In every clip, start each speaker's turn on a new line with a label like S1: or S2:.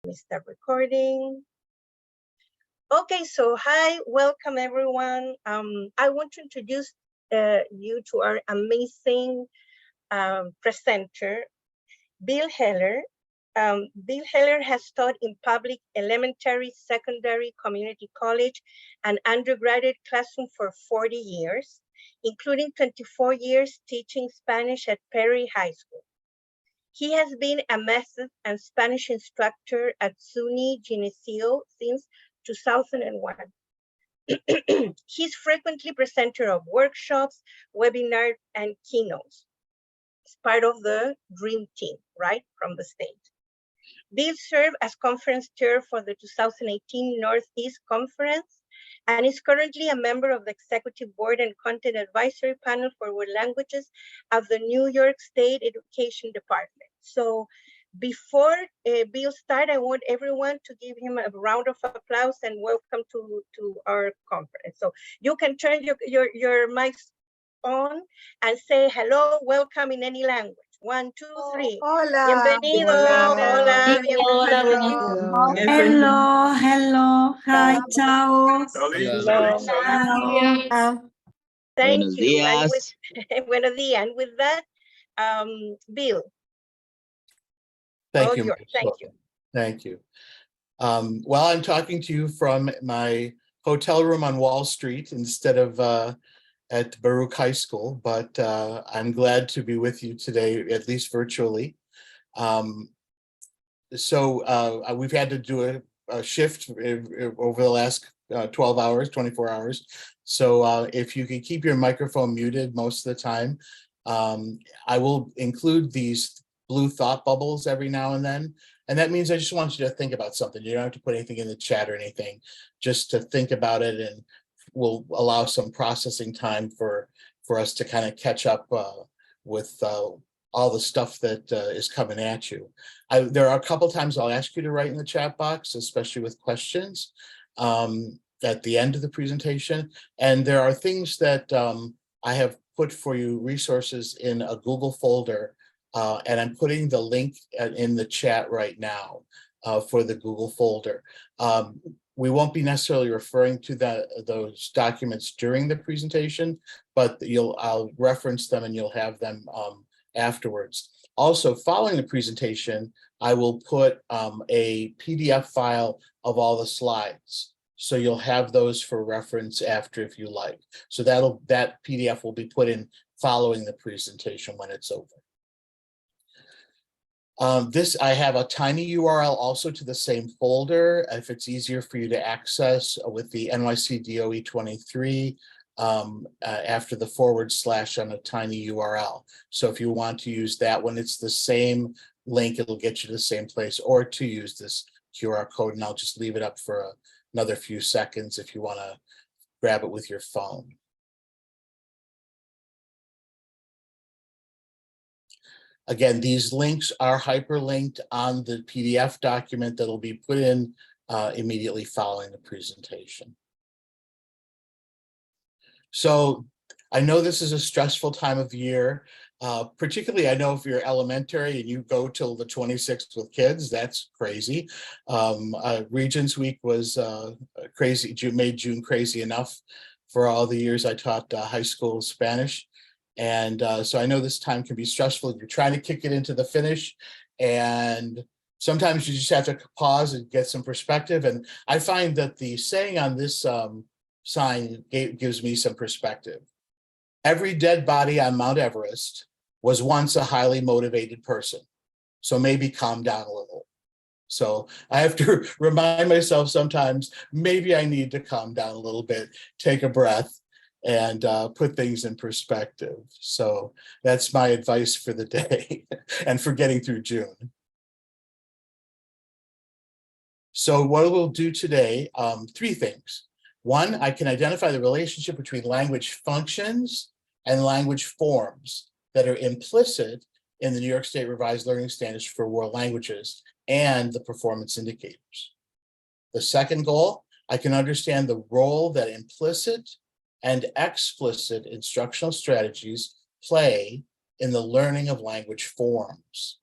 S1: Let me start recording. Okay, so hi, welcome everyone. I want to introduce you to our amazing presenter, Bill Heller. Bill Heller has taught in public elementary, secondary, community college, and undergraduate classroom for 40 years, including 24 years teaching Spanish at Perry High School. He has been a math and Spanish instructor at SUNY Geneseo since 2001. He's frequently presenter of workshops, webinars, and keynotes. He's part of the dream team, right, from the state. Bill served as conference chair for the 2018 Northeast Conference and is currently a member of the executive board and content advisory panel for world languages of the New York State Education Department. So before Bill starts, I want everyone to give him a round of applause and welcome to our conference. So you can turn your mics on and say hello, welcome in any language. 1, 2, 3.
S2: Hola.
S1: Bienvenido. Hola. Bienvenido.
S3: Hello, hello, hi, ciao.
S1: Hello. Thank
S4: Buenos
S1: you. And
S4: días.
S1: buenos días. And with that, Bill.
S5: Thank you.
S1: Thank you.
S5: Thank you. Well, I'm talking to you from my hotel room on Wall Street instead of at Baruch High School, but I'm glad to be with you today, at least virtually. So we've had to do a shift over the last 12 hours, 24 hours. So if you can keep your microphone muted most of the time, I will include these blue thought bubbles every now and then. And that means I just want you to think about something. You don't have to put anything in the chat or anything, just to think about it, and will allow some processing time for us to kind of catch up with all the stuff that is coming at you. There are a couple times I'll ask you to write in the chat box, especially with questions at the end of the presentation. And there are things that I have put for you, resources in a Google folder, and I'm putting the link in the chat right now for the Google folder. We won't be necessarily referring to those documents during the presentation, but I'll reference them and you'll have them afterwards. Also, following the presentation, I will put a PDF file of all the slides. So you'll have those for reference after if you like. So that PDF will be put in following the presentation when it's over. I have a tiny URL also to the same folder if it's easier for you to access with the NYC DOE 23 after the / on a tiny URL. So if you want to use that one, it's the same link, it'll get you to the same place, or to use this QR code, and I'll just leave it up for another few seconds if you want to grab it with your phone. Again, these links are hyperlinked on the PDF document that'll be put in immediately following the presentation. So I know this is a stressful time of year, particularly I know if you're elementary and you go till the 26th with kids, that's crazy. Regents Week was crazy, made June crazy enough for all the years I taught high school Spanish. And so I know this time can be stressful. You're trying to kick it into the finish, and sometimes you just have to pause and get some perspective. And I find that the saying on this sign gives me some perspective. Every dead body on Mount Everest was once a highly motivated person. So maybe calm down a little. So I have to remind myself sometimes, maybe I need to calm down a little bit, take a breath, and put things in perspective. So that's my advice for the day and for getting through June. So what we'll do today, 3 things. 1, I can identify the relationship between language functions and language forms that are implicit in the New York State Revised Learning Standards for World Languages and the performance indicators. The second goal, I can understand the role that implicit and explicit instructional strategies play in the learning of language forms.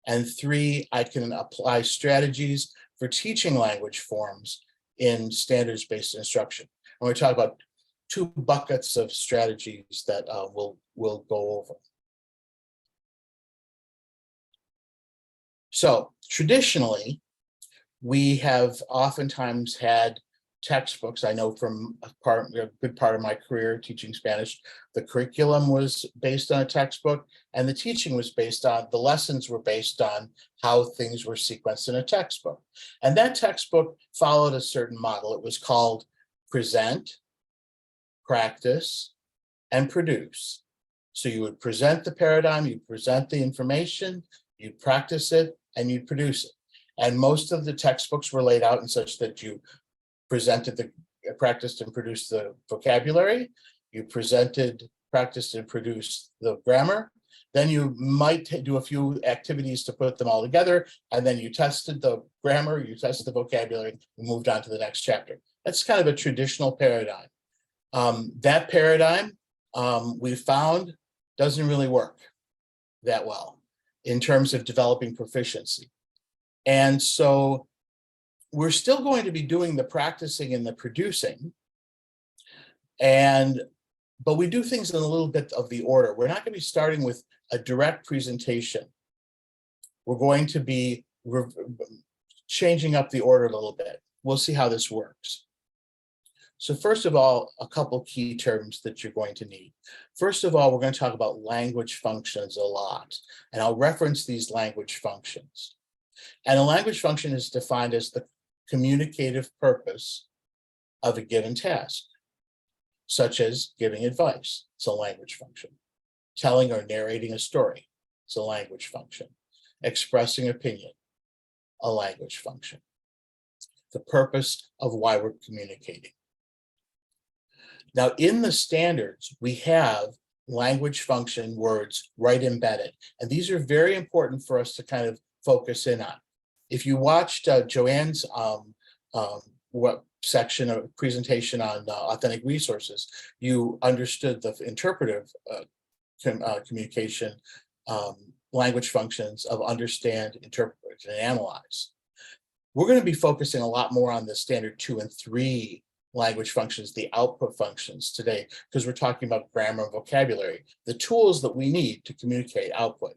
S5: And 3, I can apply strategies for teaching language forms in standards-based instruction. And we talk about 2 buckets of strategies that we'll go over. So traditionally, we have oftentimes had textbooks. I know from a good part of my career teaching Spanish, the curriculum was based on a textbook, and the teaching was based on, the lessons were based on how things were sequenced in a textbook. And that textbook followed a certain model. It was called present, practice, and produce. So you would present the paradigm, you'd present the information, you'd practice it, and you'd produce it. And most of the textbooks were laid out in such that you presented the practiced and produced the vocabulary, you presented, practiced, and produced the grammar. Then you might do a few activities to put them all together, and then you tested the grammar, you tested the vocabulary, and moved on to the next chapter. That's kind of a traditional paradigm. That paradigm, we found, doesn't really work that well in terms of developing proficiency. And so we're still going to be doing the practicing and the producing, but we do things in a little bit of the order. We're not going to be starting with a direct presentation. We're going to be changing up the order a little bit. We'll see how this works. So first of all, a couple key terms that you're going to need. First of all, we're going to talk about language functions a lot, and I'll reference these language functions. And a language function is defined as the communicative purpose of a given task, such as giving advice. It's a language function. Telling or narrating a story. It's a language function. Expressing opinion. A language function. The purpose of why we're communicating. Now, in the standards, we have language function words right embedded. And these are very important for us to kind of focus in on. If you watched Joanne's section of presentation on authentic resources, you understood the interpretive communication language functions of understand, interpret, and analyze. We're going to be focusing a lot more on the standard 2 and 3 language functions, the output functions today, because we're talking about grammar and vocabulary, the tools that we need to communicate output.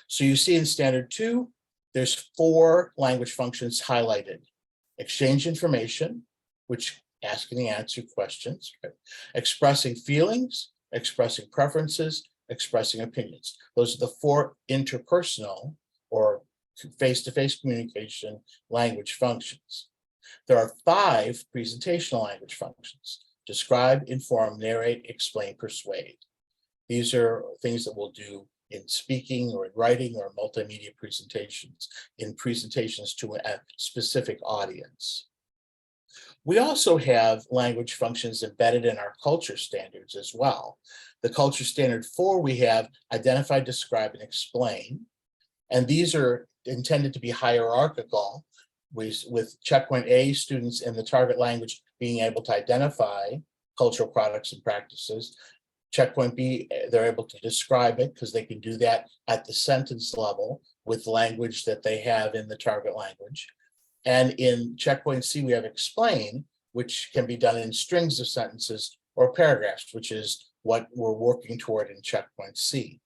S5: So you see in standard 2, there's 4 language functions highlighted. Exchange information, which ask and answer questions, right? Expressing feelings, expressing preferences, expressing opinions. Those are the 4 interpersonal or face-to-face communication language functions. There are 5 presentational language functions: describe, inform, narrate, explain, persuade. These are things that we'll do in speaking or in writing or multimedia presentations, in presentations to a specific audience. We also have language functions embedded in our culture standards as well. The culture standard 4, we have identify, describe, and explain. And these are intended to be hierarchical, with checkpoint A, students in the target language being able to identify cultural products and practices. Checkpoint B, they're able to describe it because they can do that at the sentence level with language that they have in the target language. And in checkpoint C, we have explain, which can be done in strings of sentences or paragraphs, which is what we're working toward in checkpoint C.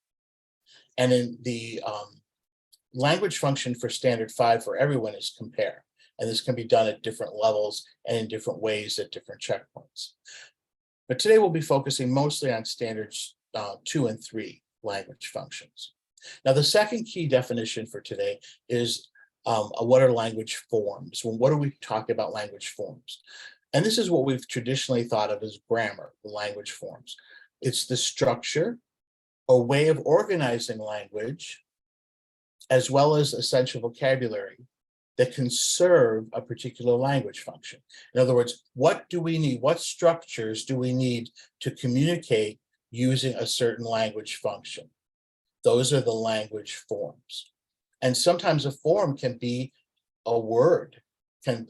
S5: And in the language function for standard 5 for everyone is compare. And this can be done at different levels and in different ways at different checkpoints. But today we'll be focusing mostly on standards 2 and 3 language functions. Now, the second key definition for today is what are language forms? Well, what are we talking about language forms? And this is what we've traditionally thought of as grammar, the language forms. It's the structure or way of organizing language, as well as essential vocabulary that can serve a particular language function. In other words, what do we need? What structures do we need to communicate using a certain language function? Those are the language forms. And sometimes a form can be a word, can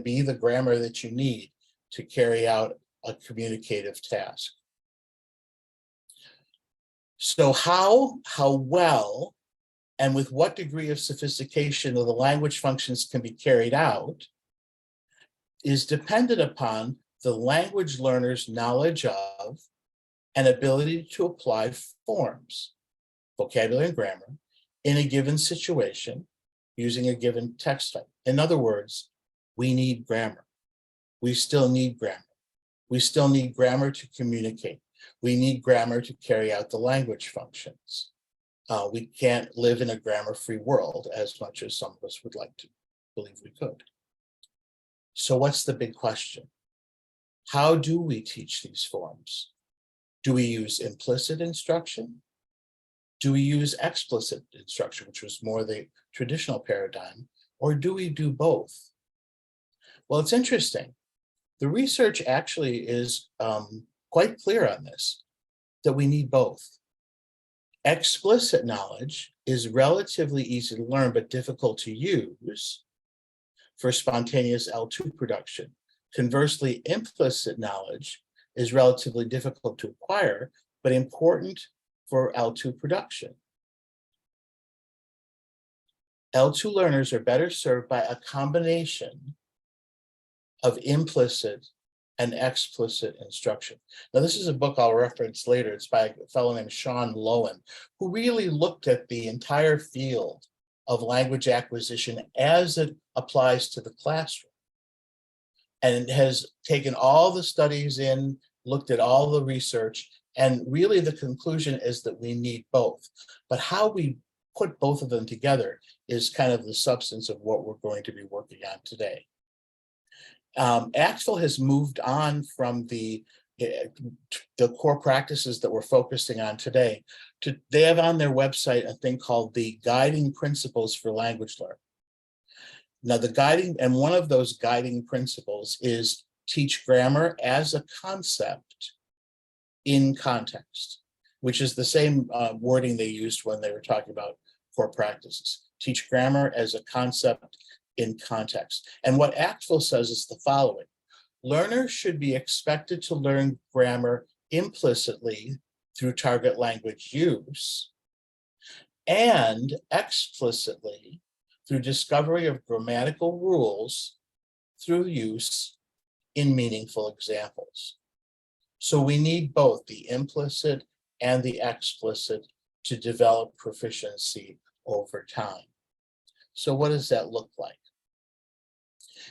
S5: be the grammar that you need to carry out a communicative task. So how well and with what degree of sophistication of the language functions can be carried out is dependent upon the language learner's knowledge of and ability to apply forms, vocabulary and grammar, in a given situation using a given text type. In other words, we need grammar. We still need grammar. We still need grammar to communicate. We need grammar to carry out the language functions. We can't live in a grammar-free world as much as some of us would like to believe we could. So what's the big question? How do we teach these forms? Do we use implicit instruction? Do we use explicit instruction, which was more the traditional paradigm, or do we do both? Well, it's interesting. The research actually is quite clear on this, that we need both. Explicit knowledge is relatively easy to learn, but difficult to use for spontaneous L2 production. Conversely, implicit knowledge is relatively difficult to acquire, but important for L2 production. L2 learners are better served by a combination of implicit and explicit instruction. Now, this is a book I'll reference later. It's by a fellow named Sean Lowen, who really looked at the entire field of language acquisition as it applies to the classroom, and has taken all the studies in, looked at all the research, and really the conclusion is that we need both. But how we put both of them together is kind of the substance of what we're going to be working on today. ACTFL has moved on from the core practices that we're focusing on today. They have on their website a thing called the Guiding Principles for Language Learning. Now, one of those guiding principles is teach grammar as a concept in context, which is the same wording they used when they were talking about core practices. Teach grammar as a concept in context. And what ACTFL says is the following: learners should be expected to learn grammar implicitly through target language use and explicitly through discovery of grammatical rules through use in meaningful examples. So we need both the implicit and the explicit to develop proficiency over time. So what does that look like?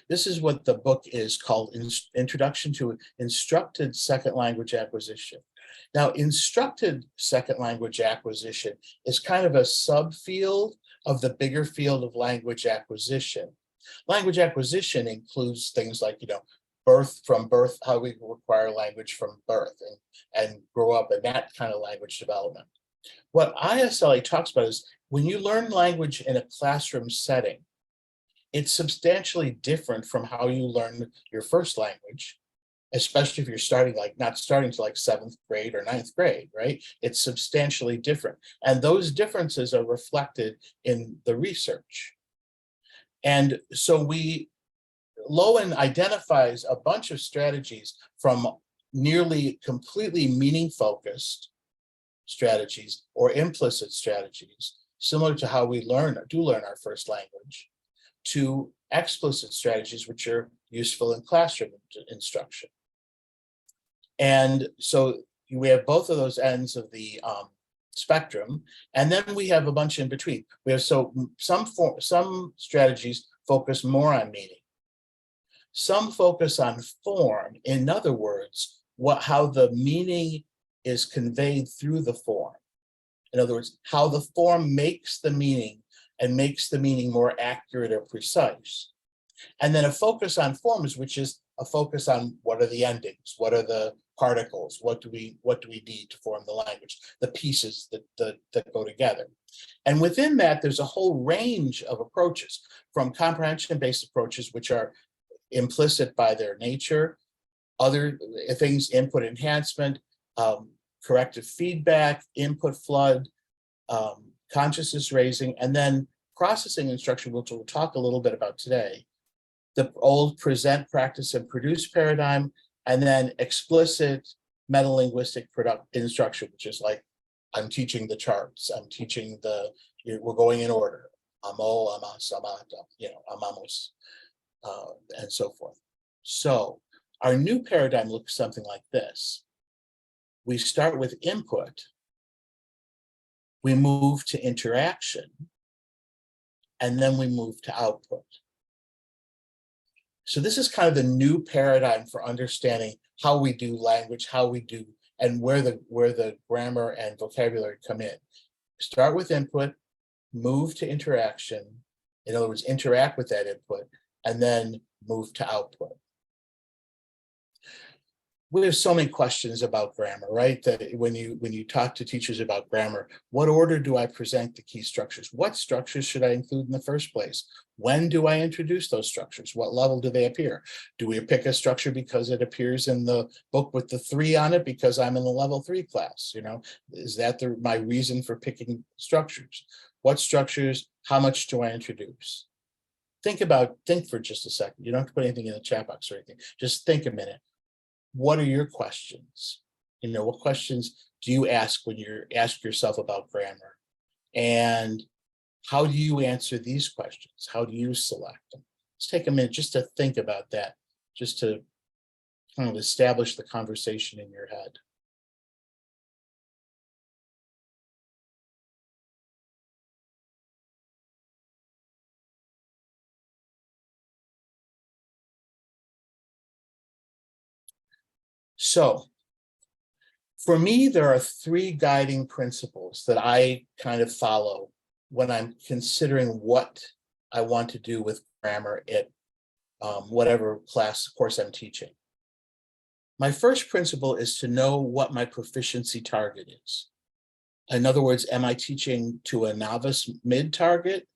S5: This is what the book is called, Introduction to Instructed Second Language Acquisition. Now, instructed second language acquisition is kind of a subfield of the bigger field of language acquisition. Language acquisition includes things like, from birth, how we acquire language from birth and grow up in that kind of language development. What ISLA talks about is when you learn language in a classroom setting, it's substantially different from how you learn your first language, especially if you're not starting to like 7th grade or 9th grade, right? It's substantially different. And those differences are reflected in the research. And so Lowen identifies a bunch of strategies from nearly completely meaning-focused strategies or implicit strategies, similar to how we learn our first language, to explicit strategies, which are useful in classroom instruction. And so we have both of those ends of the spectrum, and then we have a bunch in between. We have some strategies focus more on meaning. Some focus on form. In other words, how the meaning is conveyed through the form. In other words, how the form makes the meaning and makes the meaning more accurate or precise. And then a focus on forms, which is a focus on what are the endings, what are the particles, what do we need to form the language, the pieces that go together. And within that, there's a whole range of approaches, from comprehension-based approaches, which are implicit by their nature, other things, input enhancement, corrective feedback, input flood, consciousness raising, and then processing instruction, which we'll talk a little bit about today, the old present, practice, and produce paradigm, and then explicit metalinguistic instruction, which is like I'm teaching the charts. I'm teaching we're going in order. Amo, amas, amata, amamos, and so forth. So our new paradigm looks something like this. We start with input, we move to interaction, and then we move to output. So this is kind of the new paradigm for understanding how we do language, and where the grammar and vocabulary come in. Start with input, move to interaction. In other words, interact with that input, and then move to output. We have so many questions about grammar, right? That when you talk to teachers about grammar, what order do I present the key structures? What structures should I include in the first place? When do I introduce those structures? What level do they appear? Do we pick a structure because it appears in the book with the 3 on it because I'm in the level 3 class? Is that my reason for picking structures? What structures, how much do I introduce? Think for just a second. You don't have to put anything in the chat box or anything. Just think a minute. What are your questions? What questions do you ask when you ask yourself about grammar? And how do you answer these questions? How do you select them? Let's take a minute just to think about that, just to kind of establish the conversation in your head. So for me, there are 3 guiding principles that I kind of follow when I'm considering what I want to do with grammar at whatever course I'm teaching. My first principle is to know what my proficiency target is. In other words, am I teaching to a novice mid-target,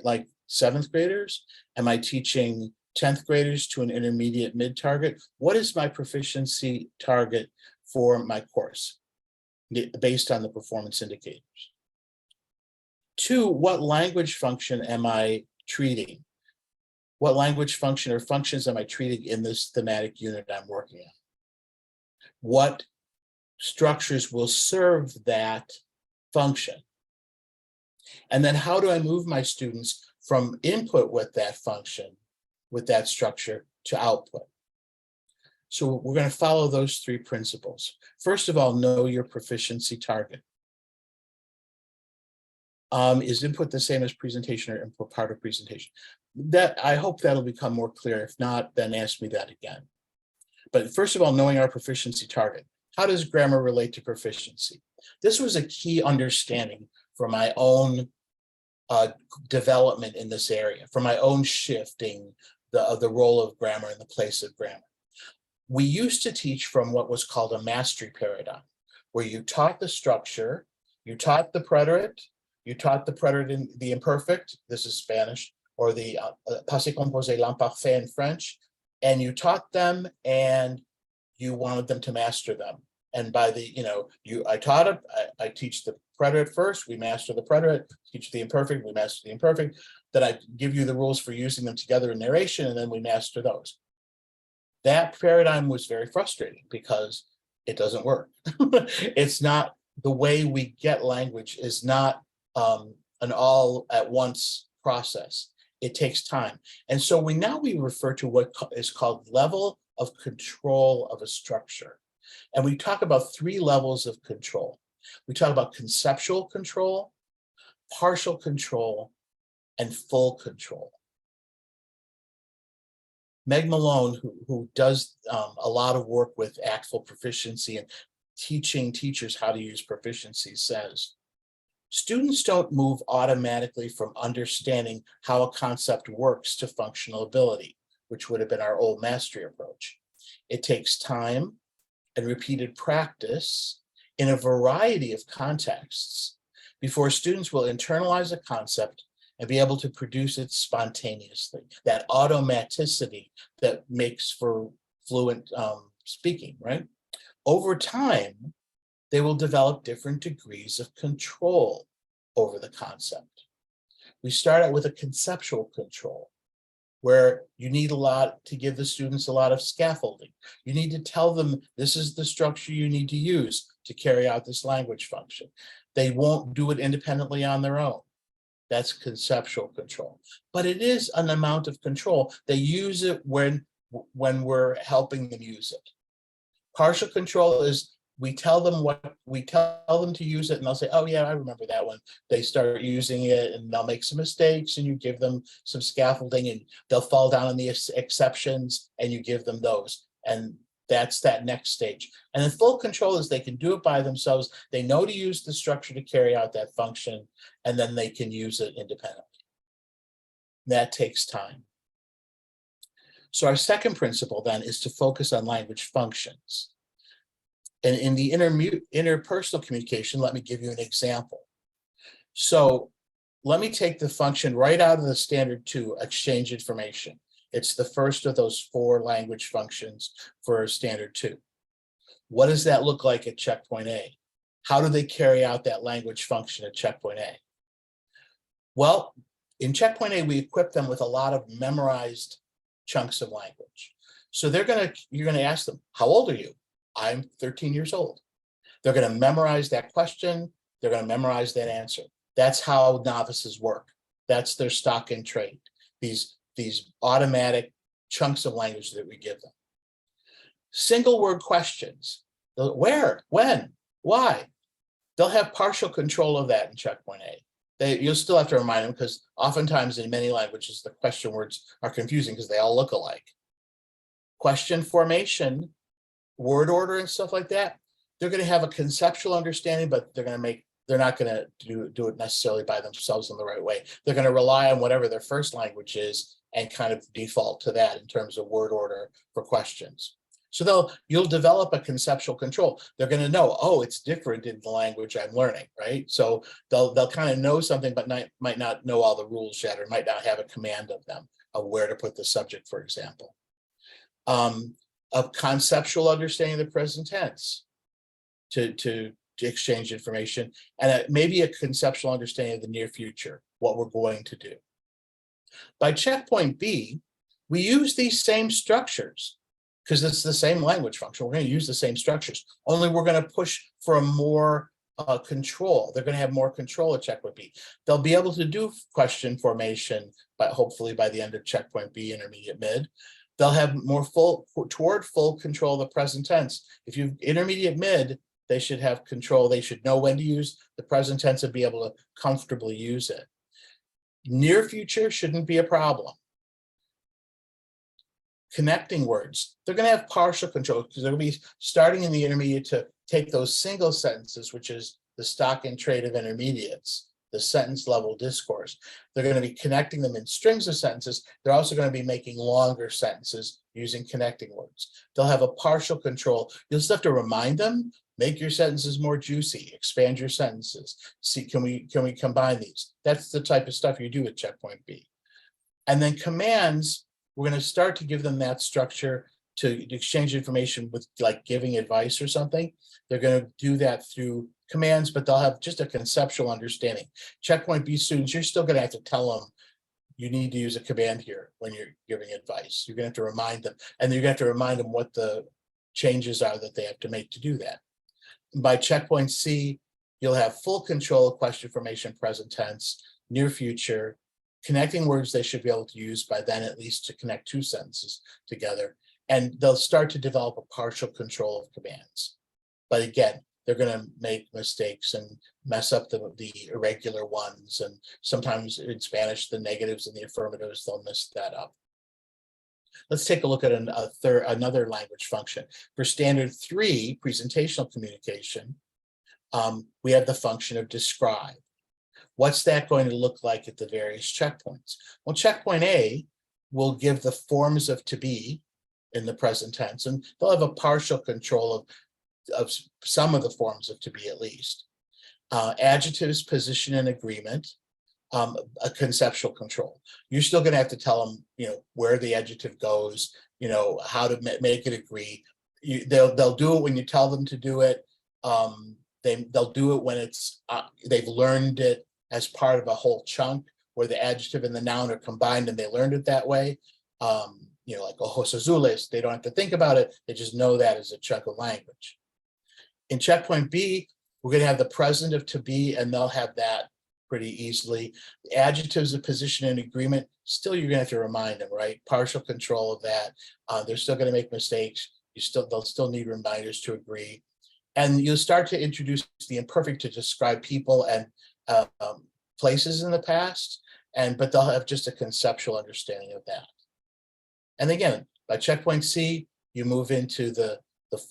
S5: like 7th graders? Am I teaching 10th graders to an intermediate mid-target? What is my proficiency target for my course based on the performance indicators? 2, what language function am I treating? What language function or functions am I treating in this thematic unit I'm working on? What structures will serve that function? And then how do I move my students from input with that function, with that structure, to output? So we're going to follow those 3 principles. First of all, know your proficiency target. Is input the same as presentation or input part of presentation? I hope that'll become more clear. If not, then ask me that again. But first of all, knowing our proficiency target. How does grammar relate to proficiency? This was a key understanding for my own development in this area, for my own shifting the role of grammar in the place of grammar. We used to teach from what was called a mastery paradigm, where you taught the structure, you taught the preterite, in the imperfect, this is Spanish, or the passé composé l'imparfait in French, and you taught them and you wanted them to master them. And by I teach the preterite first, we master the preterite, teach the imperfect, we master the imperfect, then I give you the rules for using them together in narration, and then we master those. That paradigm was very frustrating because it doesn't work. It's not, the way we get language is not an all at once process. It takes time. And so we refer to what is called level of control of a structure. And we talk about 3 levels of control. We talk about conceptual control, partial control, and full control. Meg Malone, who does a lot of work with ACTFL proficiency and teaching teachers how to use proficiency, says, students don't move automatically from understanding how a concept works to functional ability, which would have been our old mastery approach. It takes time and repeated practice in a variety of contexts before students will internalize a concept and be able to produce it spontaneously. That automaticity that makes for fluent speaking, right? Over time, they will develop different degrees of control over the concept. We start out with a conceptual control, where you need to give the students a lot of scaffolding. You need to tell them this is the structure you need to use to carry out this language function. They won't do it independently on their own. That's conceptual control, but it is an amount of control. They use it when we're helping them use it. Partial control is we tell them to use it, and they'll say, oh yeah, I remember that one. They start using it and they'll make some mistakes, and you give them some scaffolding, and they'll fall down on the exceptions, and you give them those. And that's that next stage. And then full control is they can do it by themselves. They know to use the structure to carry out that function, and then they can use it independently. That takes time. So our second principle then is to focus on language functions. And in the interpersonal communication, let me give you an example. So let me take the function right out of the standard 2, exchange information. It's the first of those 4 language functions for standard 2. What does that look like at checkpoint A? How do they carry out that language function at checkpoint A? Well, in checkpoint A, we equip them with a lot of memorized chunks of language. So you're gonna ask them, how old are you? I'm 13 years old. They're gonna memorize that question. They're gonna memorize that answer. That's how novices work. That's their stock in trade. These automatic chunks of language that we give them. Single word questions. Where, when, why? They'll have partial control of that in checkpoint A. You'll still have to remind them, because oftentimes in many languages, the question words are confusing because they all look alike. Question formation, word order and stuff like that, they're going to have a conceptual understanding, but they're not going to do it necessarily by themselves in the right way. They're going to rely on whatever their first language is and kind of default to that in terms of word order for questions. So you'll develop a conceptual control. They're going to know, oh, it's different in the language I'm learning, right? So they'll kind of know something, but might not know all the rules yet, or might not have a command of them, of where to put the subject, for example. Of conceptual understanding of the present tense to exchange information, and maybe a conceptual understanding of the near future, what we're going to do. By checkpoint B, we use these same structures because it's the same language function. We're going to use the same structures, only we're going to push for a more control. They're going to have more control at checkpoint B. They'll be able to do question formation, but hopefully by the end of checkpoint B, intermediate mid. They'll have more toward full control of the present tense. If you intermediate mid, they should have control. They should know when to use the present tense and be able to comfortably use it. Near future shouldn't be a problem. Connecting words, they're going to have partial control because they're going to be starting in the intermediate to take those single sentences, which is the stock in trade of intermediates, the sentence level discourse. They're going to be connecting them in strings of sentences. They're also going to be making longer sentences using connecting words. They'll have a partial control. You'll just have to remind them, make your sentences more juicy, expand your sentences. See, can we combine these? That's the type of stuff you do at checkpoint B. And then commands, we're going to start to give them that structure to exchange information with, like giving advice or something. They're going to do that through commands, but they'll have just a conceptual understanding. Checkpoint B students, you're still going to have to tell them you need to use a command here when you're giving advice. You're going to have to remind them, and you're going to have to remind them what the changes are that they have to make to do that. By checkpoint C, you'll have full control of question formation, present tense, near future, connecting words they should be able to use by then, at least to connect 2 sentences together. And they'll start to develop a partial control of commands. But again, they're going to make mistakes and mess up the irregular ones. And sometimes in Spanish, the negatives and the affirmatives, they'll mess that up. Let's take a look at another language function. For standard 3, presentational communication, we have the function of describe. What's that going to look like at the various checkpoints? Well, checkpoint A will give the forms of to be in the present tense, and they'll have a partial control of some of the forms of to be at least. Adjectives, position, and agreement, a conceptual control. You're still going to have to tell them, where the adjective goes, how to make it agree. They'll do it when you tell them to do it. They'll do it when it's they've learned it as part of a whole chunk, where the adjective and the noun are combined and they learned it that way. You know, like ojos azules, they don't have to think about it. They just know that as a chunk of language. In checkpoint B, we're going to have the present of to be, and they'll have that pretty easily. The adjectives of position and agreement, still you're going to have to remind them, right? Partial control of that. They're still going to make mistakes. They'll still need reminders to agree. And you'll start to introduce the imperfect to describe people and places in the past, but they'll have just a conceptual understanding of that. And again, by checkpoint C, you move into the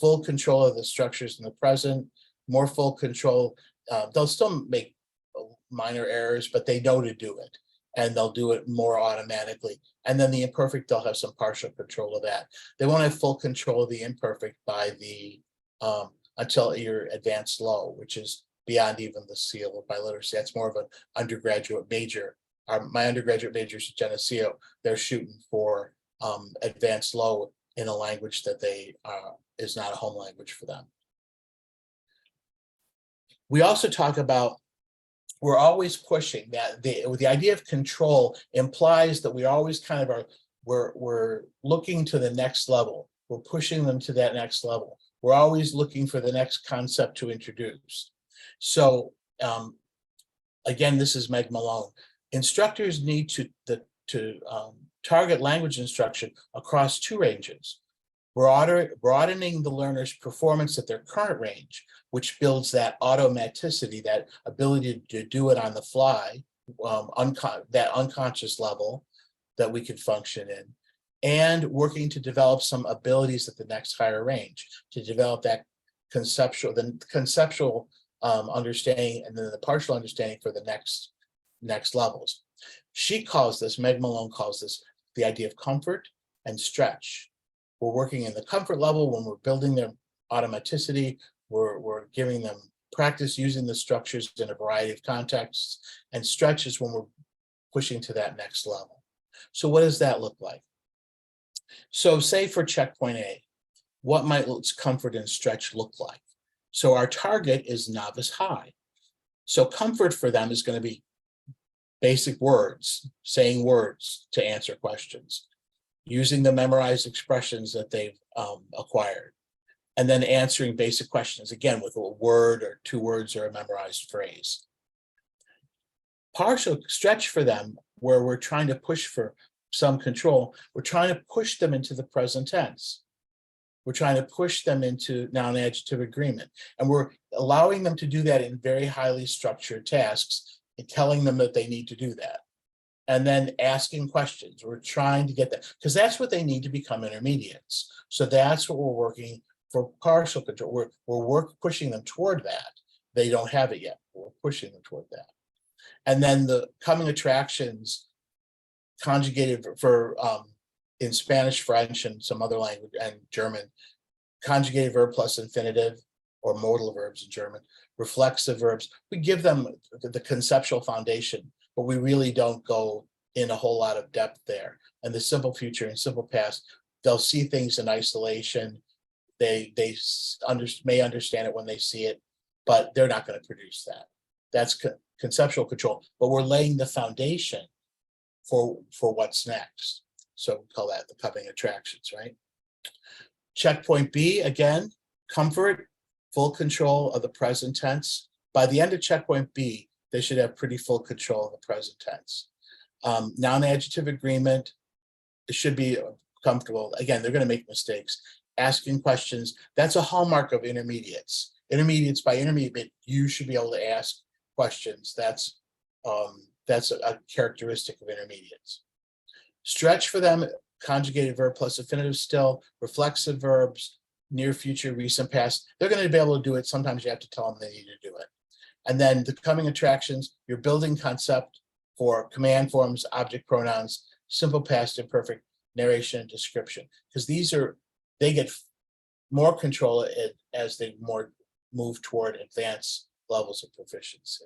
S5: full control of the structures in the present, more full control. They'll still make minor errors, but they know to do it, and they'll do it more automatically. And then the imperfect, they'll have some partial control of that. They won't have full control of the imperfect by the until you're advanced low, which is beyond even the seal of biliteracy. That's more of an undergraduate major. My undergraduate majors at Geneseo, they're shooting for advanced low in a language that they is not a home language for them. We also talk about, we're always pushing that the idea of control implies that we always kind of are, we're looking to the next level. We're pushing them to that next level. We're always looking for the next concept to introduce. So again, this is Meg Malone. Instructors need to target language instruction across two ranges. Broadening the learner's performance at their current range, which builds that automaticity, that ability to do it on the fly, that unconscious level that we can function in, and working to develop some abilities at the next higher range, to develop that conceptual understanding, and then the partial understanding for the next levels. She calls this, Meg Malone calls this, the idea of comfort and stretch. We're working in the comfort level when we're building their automaticity, we're giving them practice using the structures in a variety of contexts, and stretch is when we're pushing to that next level. So what does that look like? So say for checkpoint A, what might comfort and stretch look like? So our target is novice high. So comfort for them is going to be basic words, saying words to answer questions, using the memorized expressions that they've acquired, and then answering basic questions, again, with a word or two words or a memorized phrase. Partial stretch for them, where we're trying to push for some control, we're trying to push them into the present tense. We're trying to push them into noun adjective agreement. And we're allowing them to do that in very highly structured tasks and telling them that they need to do that. And then asking questions. We're trying to get that, because that's what they need to become intermediates. So that's what we're working for partial control. We're pushing them toward that. They don't have it yet. We're pushing them toward that. And then the coming attractions conjugated for in Spanish, French, and some other language, and German, conjugated verb plus infinitive, or modal verbs in German, reflexive verbs. We give them the conceptual foundation, but we really don't go in a whole lot of depth there. And the simple future and simple past, they'll see things in isolation. They may understand it when they see it, but they're not going to produce that. That's conceptual control, but we're laying the foundation for what's next. So we call that the coming attractions, right? Checkpoint B, again, comfort, full control of the present tense. By the end of checkpoint B, they should have pretty full control of the present tense. Noun adjective agreement, it should be comfortable. Again, they're going to make mistakes. Asking questions, that's a hallmark of intermediates. Intermediates, by intermediate, you should be able to ask questions. That's a characteristic of intermediates. Stretch for them, conjugated verb plus infinitive still, reflexive verbs, near future, recent past. They're going to be able to do it. Sometimes you have to tell them they need to do it. And then the coming attractions, you're building concept for command forms, object pronouns, simple past imperfect, narration and description. Because they get more control as they move toward advanced levels of proficiency.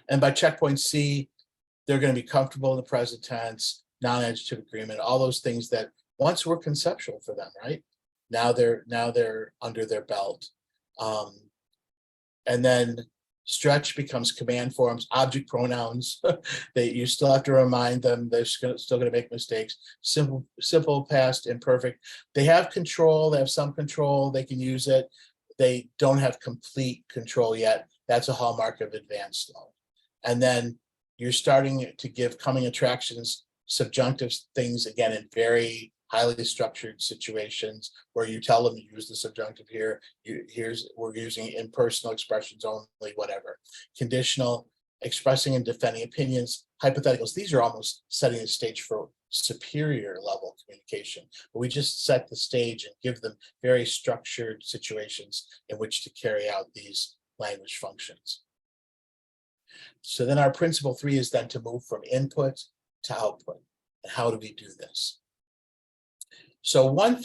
S5: And by checkpoint C, they're going to be comfortable in the present tense, non-adjective agreement, all those things that once were conceptual for them, right? Now they're under their belt. And then Stretch becomes command forms, object pronouns. You still have to remind them they're still going to make mistakes. Simple past, imperfect. They have control. They have some control. They can use it. They don't have complete control yet. That's a hallmark of advanced though. And then you're starting to give coming attractions, subjunctive things again in very highly structured situations where you tell them to use the subjunctive here. We're using impersonal expressions only, whatever. Conditional, expressing and defending opinions, hypotheticals. These are almost setting the stage for superior level communication. But we just set the stage and give them very structured situations in which to carry out these language functions. So then our principle 3 is then to move from input to output. And how do we do this? So one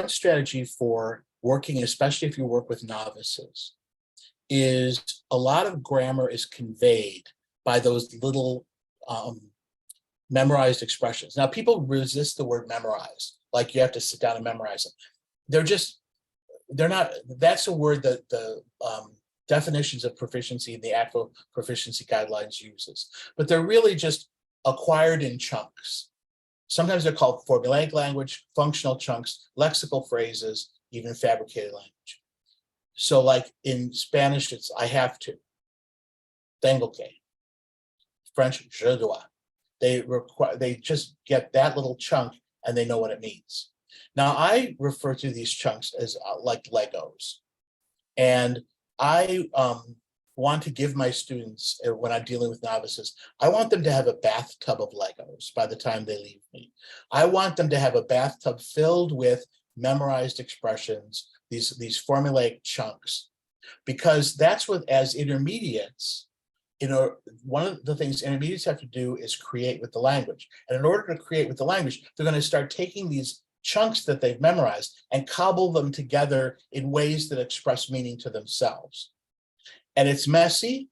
S5: strategy for working, especially if you work with novices, is a lot of grammar is conveyed by those little memorized expressions. Now, people resist the word memorize, like you have to sit down and memorize them. They're not, that's a word that the definitions of proficiency and the ACTFL proficiency guidelines uses, but they're really just acquired in chunks. Sometimes they're called formulaic language, functional chunks, lexical phrases, even fabricated language. So like in Spanish, it's I have to, tengo que. French, je dois. They just get that little chunk and they know what it means. Now I refer to these chunks as like Legos. And I want to give my students, when I'm dealing with novices, I want them to have a bathtub of Legos by the time they leave me. I want them to have a bathtub filled with memorized expressions, these formulaic chunks, because that's what, as intermediates, one of the things intermediates have to do is create with the language. And in order to create with the language, they're going to start taking these chunks that they've memorized and cobble them together in ways that express meaning to themselves. And it's messy,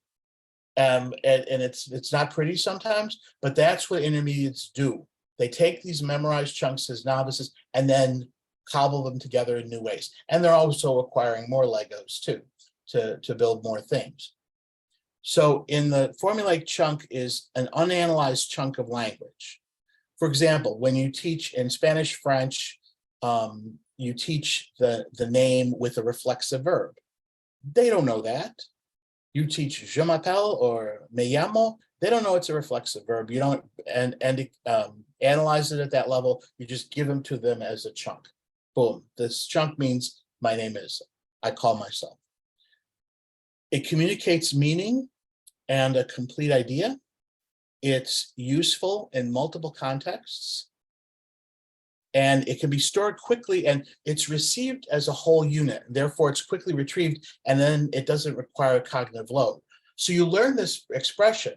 S5: and it's not pretty sometimes, but that's what intermediates do. They take these memorized chunks as novices and then cobble them together in new ways. And they're also acquiring more Legos too, to build more things. So in the formulaic chunk is an unanalyzed chunk of language. For example, when you teach in Spanish, French, you teach the name with a reflexive verb. They don't know that. You teach je m'appelle or me llamo, they don't know it's a reflexive verb. You don't analyze it at that level. You just give them to them as a chunk. Boom, this chunk means my name is, I call myself. It communicates meaning and a complete idea. It's useful in multiple contexts. And it can be stored quickly, and it's received as a whole unit. Therefore, it's quickly retrieved, and then it doesn't require cognitive load. So you learn this expression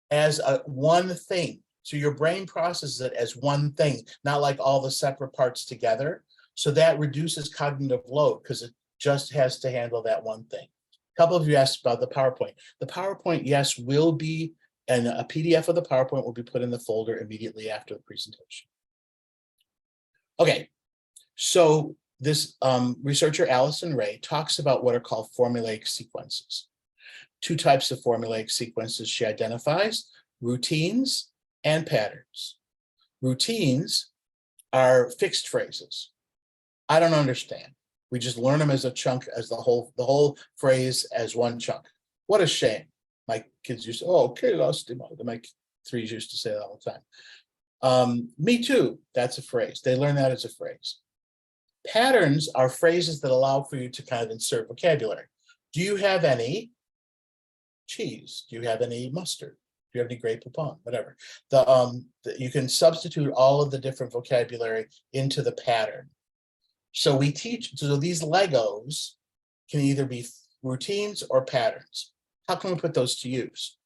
S5: as one thing. So your brain processes it as one thing, not like all the separate parts together. So that reduces cognitive load because it just has to handle that one thing. A couple of you asked about the PowerPoint. The PowerPoint, yes, will be, and a PDF of the PowerPoint will be put in the folder immediately after the presentation. Okay, so this researcher, Allison Ray, talks about what are called formulaic sequences. Two types of formulaic sequences she identifies: routines and patterns. Routines are fixed phrases. I don't understand. We just learn them as a chunk, as the whole phrase as one chunk. What a shame. My kids used to, oh, okay, my threes used to say that all the time. Me too, that's a phrase. They learn that as a phrase. Patterns are phrases that allow for you to kind of insert vocabulary. Do you have any cheese? Do you have any mustard? Do you have any Grey Poupon? Whatever. You can substitute all of the different vocabulary into the pattern. So we teach, so these Legos can either be routines or patterns. How can we put those to use?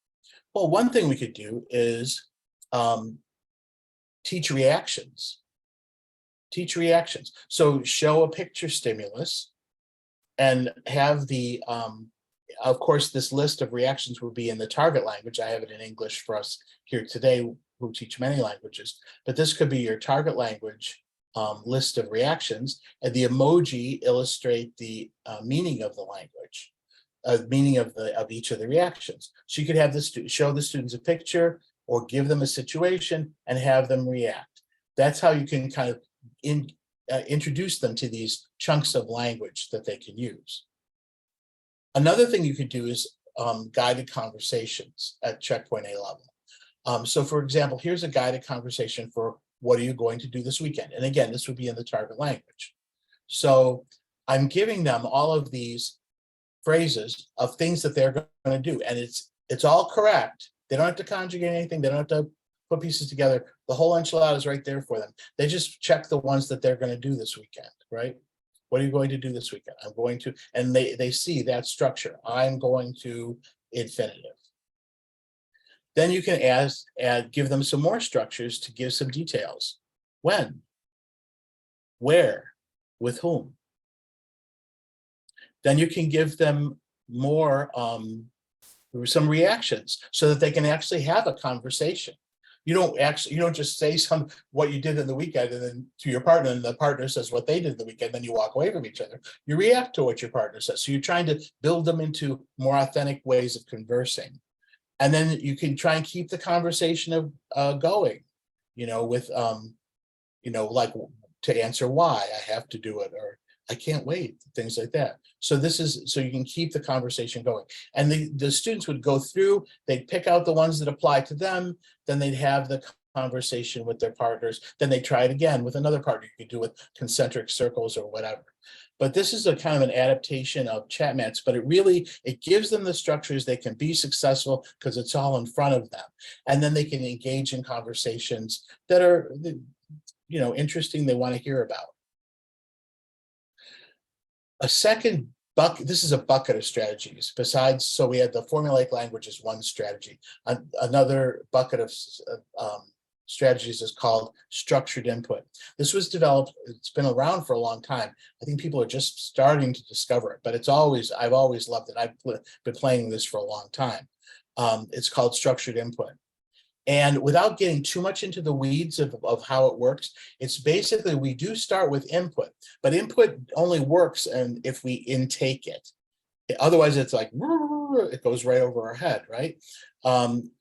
S5: Well, one thing we could do is teach reactions. Teach reactions. So show a picture stimulus and have the, of course, this list of reactions will be in the target language. I have it in English for us here today who teach many languages, but this could be your target language list of reactions, and the emoji illustrate the meaning of the language, meaning of each of the reactions. So you could have the show the students a picture or give them a situation and have them react. That's how you can kind of introduce them to these chunks of language that they can use. Another thing you could do is guided conversations at checkpoint A level. So for example, here's a guided conversation for what are you going to do this weekend? And again, this would be in the target language. So I'm giving them all of these phrases of things that they're going to do. And it's all correct. They don't have to conjugate anything. They don't have to put pieces together. The whole enchilada is right there for them. They just check the ones that they're going to do this weekend, right? What are you going to do this weekend? I'm going to, and they see that structure. I'm going to infinitive. Then you can give them some more structures to give some details. When, where, with whom. Then you can give them more, some reactions so that they can actually have a conversation. You don't just say what you did in the weekend and then to your partner, and the partner says what they did in the weekend, then you walk away from each other. You react to what your partner says. So you're trying to build them into more authentic ways of conversing. And then you can try and keep the conversation going, with, like to answer why I have to do it, or I can't wait, things like that. So so you can keep the conversation going. And the students would go through, they'd pick out the ones that apply to them, then they'd have the conversation with their partners, then they try it again with another partner. You could do with concentric circles or whatever. But this is a kind of an adaptation of chat mats, but it gives them the structures. They can be successful because it's all in front of them. And then they can engage in conversations that are, interesting, they want to hear about. A second bucket, this is a bucket of strategies besides, so we had the formulaic language is one strategy. Another bucket of strategies is called structured input. This was developed, it's been around for a long time. I think people are just starting to discover it, but I've always loved it. I've been playing this for a long time. It's called structured input. And without getting too much into the weeds of how it works, it's basically, we do start with input, but input only works if we intake it. Otherwise, it's like, it goes right over our head, right?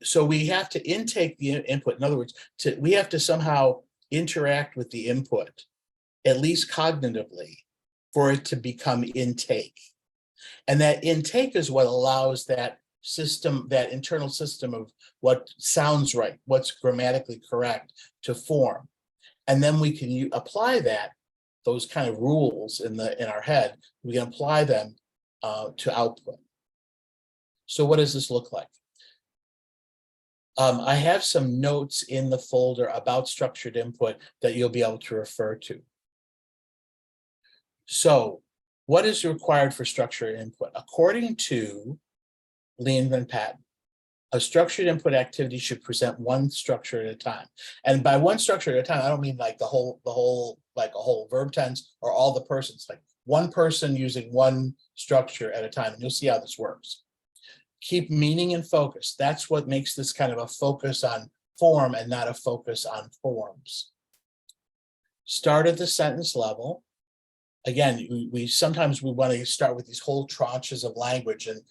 S5: So we have to intake the input. In other words, we have to somehow interact with the input, at least cognitively, for it to become intake. And that intake is what allows that system, that internal system of what sounds right, what's grammatically correct, to form. And then we can apply those kind of rules in our head, we can apply them to output. So what does this look like? I have some notes in the folder about structured input that you'll be able to refer to. So what is required for structured input? According to Lean and Patton, a structured input activity should present one structure at a time. And by one structure at a time, I don't mean like the whole, like a whole verb tense or all the persons, like one person using one structure at a time. And you'll see how this works. Keep meaning and focus. That's what makes this kind of a focus on form and not a focus on forms. Start at the sentence level. Again, sometimes we want to start with these whole tranches of language, and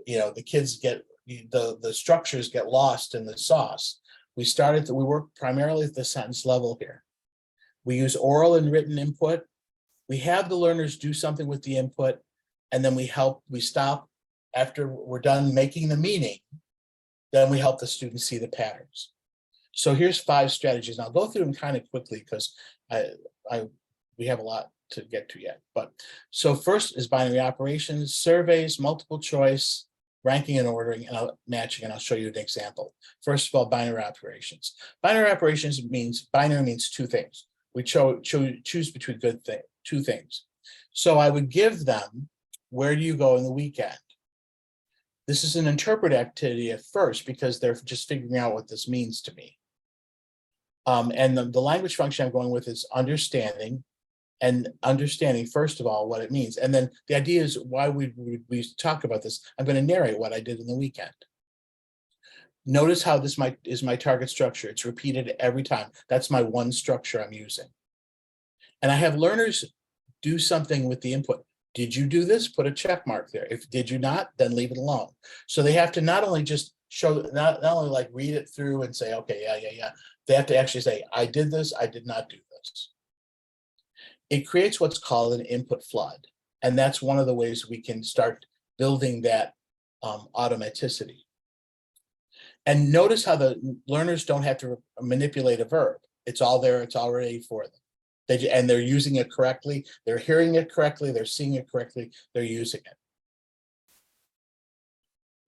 S5: the kids get the structures get lost in the sauce. We work primarily at the sentence level here. We use oral and written input. We have the learners do something with the input, and then we stop after we're done making the meaning. Then we help the students see the patterns. So here's 5 strategies, and I'll go through them kind of quickly because we have a lot to get to yet. But so first is binary operations, surveys, multiple choice, ranking and ordering, and matching, and I'll show you an example. First of all, binary operations. Binary operations means two things. We choose between two things. So I would give them, where do you go in the weekend? This is an interpret activity at first because they're just figuring out what this means to me. And the language function I'm going with is understanding, and understanding, first of all, what it means. And then the idea is why we talk about this. I'm going to narrate what I did in the weekend. Notice how this is my target structure. It's repeated every time. That's my one structure I'm using. And I have learners do something with the input. Did you do this? Put a check mark there. If did you not, then leave it alone. So they have to not only just show, not only like read it through and say, okay, yeah. They have to actually say, I did this, I did not do this. It creates what's called an input flood. And that's one of the ways we can start building that automaticity. And notice how the learners don't have to manipulate a verb. It's all there, it's already for them. And they're using it correctly, they're hearing it correctly, they're seeing it correctly, they're using it.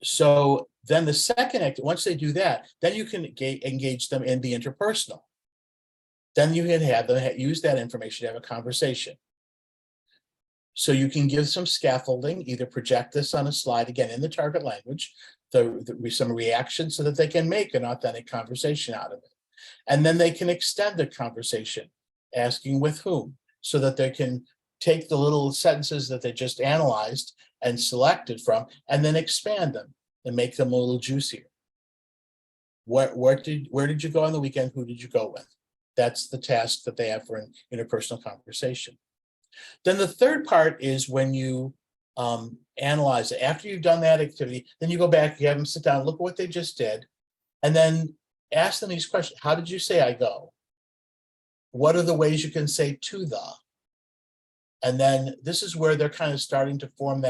S5: So then the second act, once they do that, then you can engage them in the interpersonal. Then you can have them use that information to have a conversation. So you can give some scaffolding, either project this on a slide, again, in the target language, some reactions so that they can make an authentic conversation out of it. And then they can extend the conversation, asking with whom, so that they can take the little sentences that they just analyzed and selected from, and then expand them and make them a little juicier. Where did you go on the weekend? Who did you go with? That's the task that they have for an interpersonal conversation. Then the third part is when you analyze it. After you've done that activity, then you go back, you have them sit down, look at what they just did, and then ask them these questions. How did you say I go? What are the ways you can say to the? And then this is where they're kind of starting to form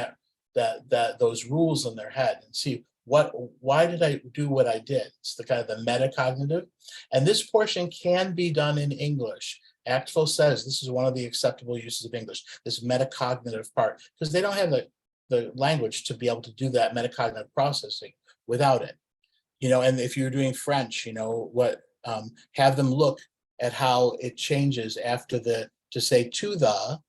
S5: those rules in their head and see why did I do what I did? It's the kind of the metacognitive. And this portion can be done in English. ACTFL says this is one of the acceptable uses of English, this metacognitive part, because they don't have the language to be able to do that metacognitive processing without it. And if you're doing French, have them look at how it changes after to say to the,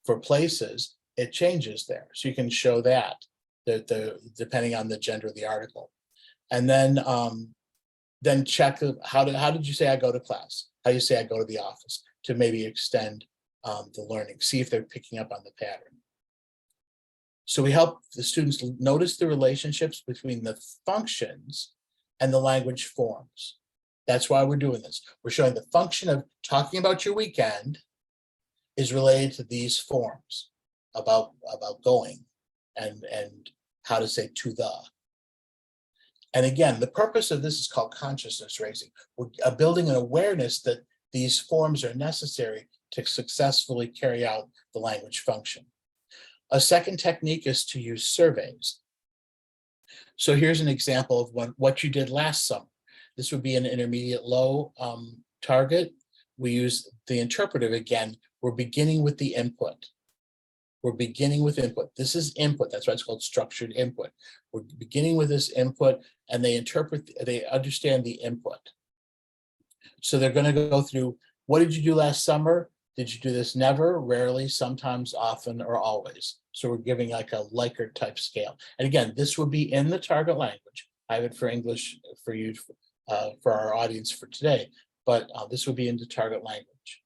S5: for places, it changes there. So you can show that, depending on the gender of the article. And then check how did you say I go to class? How do you say I go to the office? To maybe extend the learning, see if they're picking up on the pattern. So we help the students notice the relationships between the functions and the language forms. That's why we're doing this. We're showing the function of talking about your weekend is related to these forms about going and how to say to the. And again, the purpose of this is called consciousness raising. We're building an awareness that these forms are necessary to successfully carry out the language function. A second technique is to use surveys. So here's an example of what you did last summer. This would be an intermediate low target. We use the interpretive again. We're beginning with the input. We're beginning with input. This is input. That's why it's called structured input. We're beginning with this input, and they understand the input. So they're going to go through, what did you do last summer? Did you do this never, rarely, sometimes, often, or always? So we're giving like a Likert type scale. And again, this would be in the target language. I have it for English for you, for our audience for today, but this would be in the target language.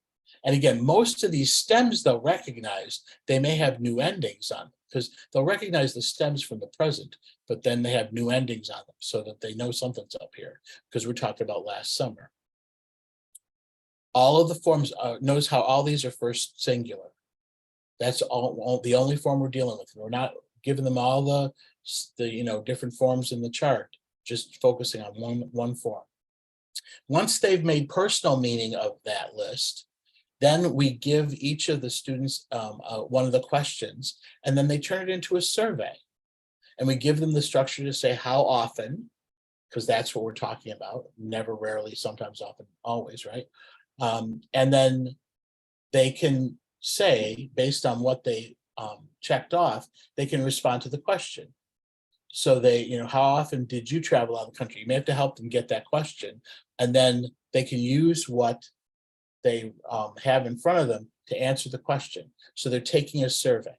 S5: And again, most of these stems they'll recognize, they may have new endings on them because they'll recognize the stems from the present, but then they have new endings on them so that they know something's up here because we're talking about last summer. All of the forms, notice how all these are first singular. That's all the only form we're dealing with. We're not giving them all the different forms in the chart, just focusing on one form. Once they've made personal meaning of that list, then we give each of the students one of the questions, and then they turn it into a survey. And we give them the structure to say how often, because that's what we're talking about, never, rarely, sometimes, often, always, right? And then they can say, based on what they checked off, they can respond to the question. So they, how often did you travel out of the country? You may have to help them get that question. And then they can use what they have in front of them to answer the question. So they're taking a survey.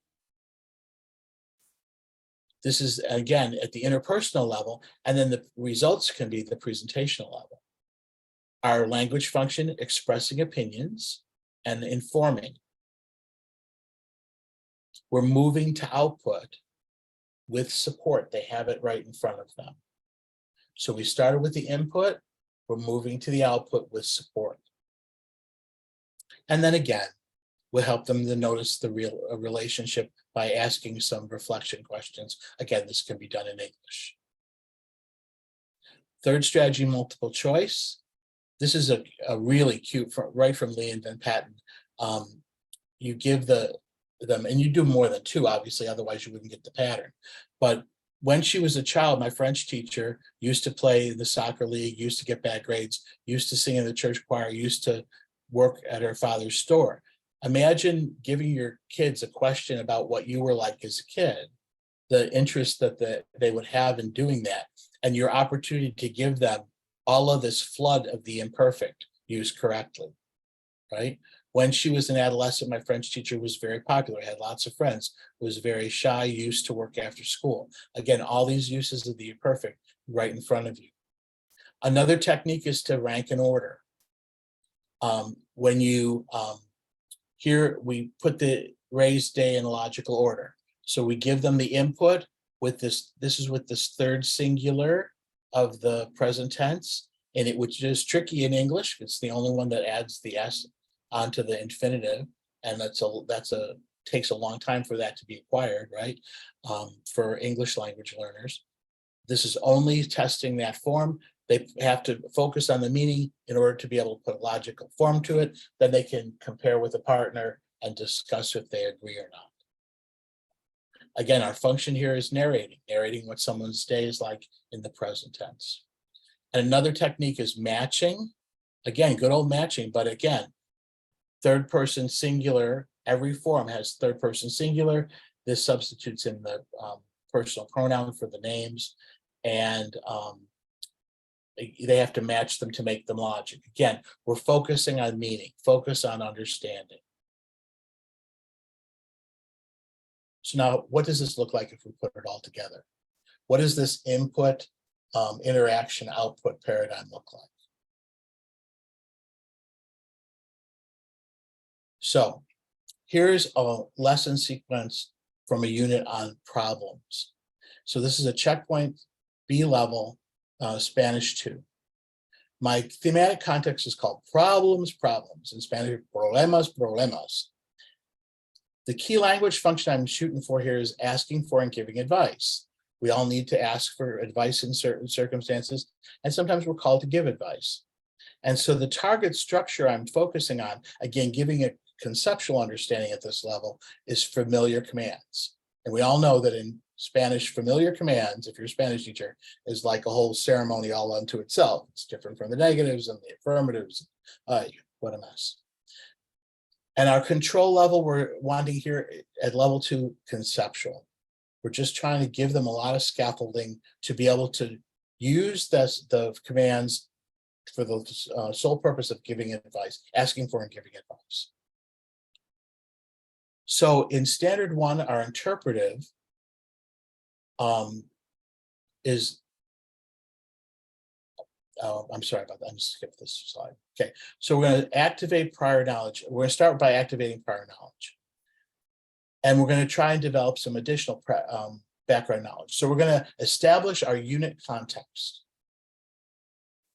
S5: This is, again, at the interpersonal level, and then the results can be the presentational level. Our language function, expressing opinions and informing. We're moving to output with support. They have it right in front of them. So we started with the input, we're moving to the output with support. And then again, will help them to notice the real relationship by asking some reflection questions. Again, this can be done in English. Third strategy, multiple choice. This is a really cute, right from Lee and Van Patten. You give them, and you do more than two, obviously, otherwise you wouldn't get the pattern. But when she was a child, my French teacher used to play in the soccer league, used to get bad grades, used to sing in the church choir, used to work at her father's store. Imagine giving your kids a question about what you were like as a kid, the interest that they would have in doing that, and your opportunity to give them all of this flood of the imperfect used correctly, right? When she was an adolescent, my French teacher was very popular, had lots of friends, was very shy, used to work after school. Again, all these uses of the imperfect right in front of you. Another technique is to rank and order. When you, here we put the raised day in logical order. So we give them the input with this is with this third singular of the present tense, and which is tricky in English. It's the only one that adds the S onto the infinitive, and takes a long time for that to be acquired, right? For English language learners. This is only testing that form. They have to focus on the meaning in order to be able to put a logical form to it. Then they can compare with a partner and discuss if they agree or not. Again, our function here is narrating what someone's day is like in the present tense. And another technique is matching. Again, good old matching, but again, third person singular. Every form has third person singular. This substitutes in the personal pronoun for the names, and they have to match them to make them logic. Again, we're focusing on meaning, focus on understanding. So now, what does this look like if we put it all together? What does this input, interaction, output paradigm look like? So here's a lesson sequence from a unit on problems. So this is a checkpoint B level, Spanish 2. My thematic context is called problems, in Spanish, problemas. The key language function I'm shooting for here is asking for and giving advice. We all need to ask for advice in certain circumstances, and sometimes we're called to give advice. And so the target structure I'm focusing on, again, giving a conceptual understanding at this level, is familiar commands. And we all know that in Spanish, familiar commands, if you're a Spanish teacher, is like a whole ceremony all unto itself. It's different from the negatives and the affirmatives. What a mess. And our control level, we're wanting here at level 2, conceptual. We're just trying to give them a lot of scaffolding to be able to use the commands for the sole purpose of giving advice, asking for and giving advice. So in standard 1, our interpretive is, I'm sorry about that, I'm just skip this slide. Okay, so we're going to activate prior knowledge. We're going to start by activating prior knowledge. And we're going to try and develop some additional background knowledge. So we're going to establish our unit context.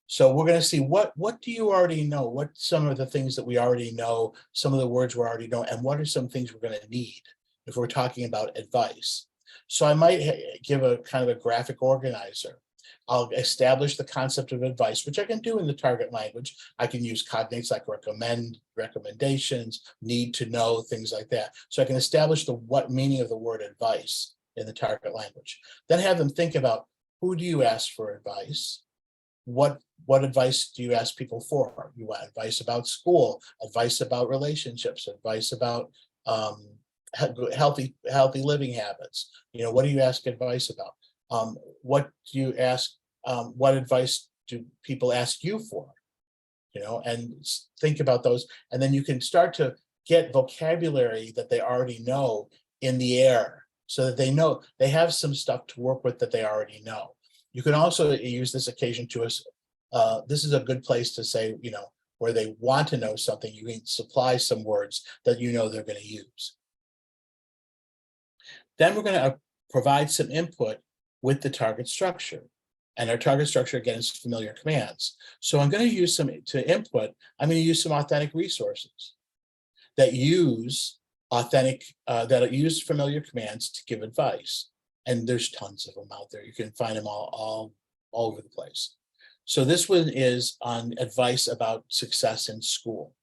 S5: So we're going to see what do you already know? What some of the things that we already know, some of the words we already know, and what are some things we're going to need if we're talking about advice. So I might give a kind of a graphic organizer. I'll establish the concept of advice, which I can do in the target language. I can use cognates like recommend, recommendations, need to know, things like that. So I can establish what meaning of the word advice in the target language. Then have them think about, who do you ask for advice? What advice do you ask people for? You want advice about school, advice about relationships, advice about healthy living habits. What do you ask advice about? What do you ask? What advice do people ask you for? And think about those, and then you can start to get vocabulary that they already know in the air, so that they know they have some stuff to work with that they already know. You can also use this occasion to this is a good place to say, where they want to know something, you can supply some words that they're going to use. Then we're going to provide some input with the target structure. And our target structure, again, is familiar commands. So I'm going to use to input, I'm going to use some authentic resources. that use that use familiar commands to give advice. And there's tons of them out there. You can find them all over the place. So this one is on advice about success in school.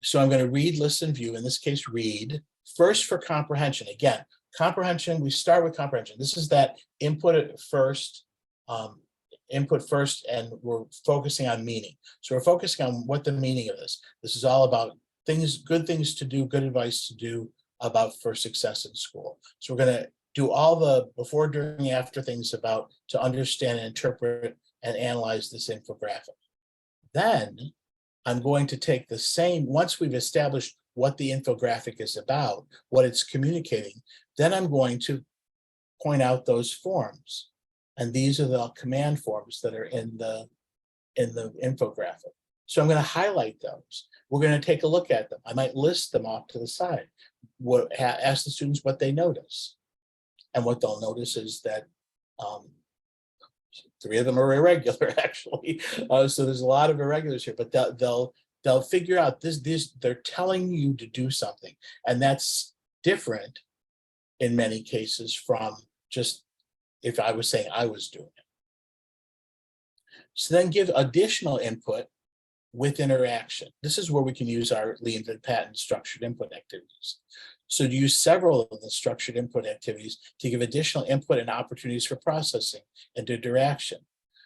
S5: So I'm going to read, listen, view, in this case, read. First for comprehension. Again, comprehension, we start with comprehension. This is that input first, and we're focusing on meaning. So we're focusing on what the meaning of this. This is all about things, good things to do, good advice to do for success in school. So we're going to do all the before, during, after things to understand and interpret and analyze this infographic. Then I'm going to take the same, once we've established what the infographic is about, what it's communicating, then I'm going to point out those forms. And these are the command forms that are in the infographic. So I'm going to highlight those. We're going to take a look at them. I might list them off to the side. Ask the students what they notice. And what they'll notice is that 3 of them are irregular, actually. So there's a lot of irregulars here, but they'll figure out they're telling you to do something. And that's different in many cases from just if I was saying I was doing it. So then give additional input with interaction. This is where we can use our Lee and Patton structured input activities. So to use several of the structured input activities to give additional input and opportunities for processing and interaction.